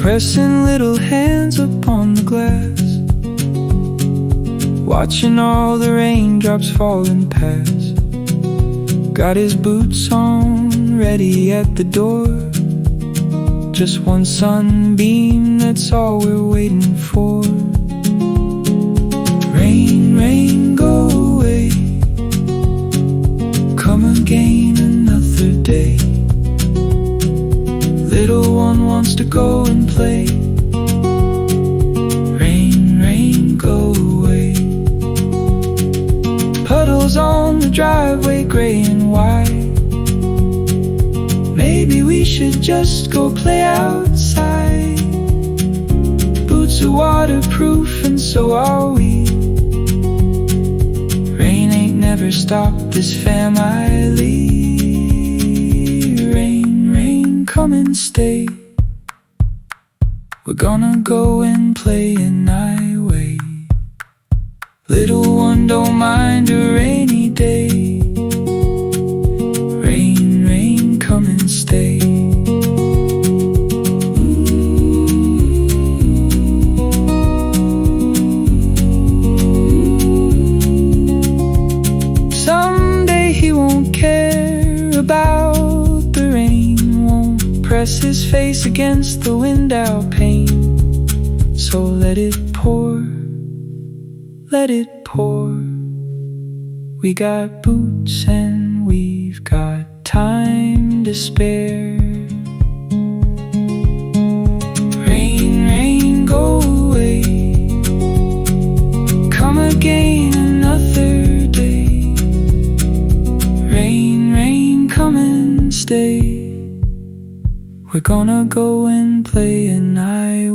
pressing little hands upon the glass, watching all the raindrops falling past. Got his boots on, ready at the door. Just one sunbeam, that's all we're waiting for. Rain, rain, go away, come again another day. Little one wants to go and play. Rain, rain, go away. Puddles on the driveway, gray and white. Maybe we should just go play outside. Boots are waterproof and so are we. Rain ain't never stopped this family. Rain, rain, come and stay. We're gonna go and play in my way. Little one don't mind a rainy day. Rain, rain, come and stay. Someday he won't care about the rain, won't press his face against the window pane. So let it pour, let it pour. We got boots and we've got time to spare. Rain, rain, go away, come again another day. Rain, rain, come and stay. We're gonna go and play in I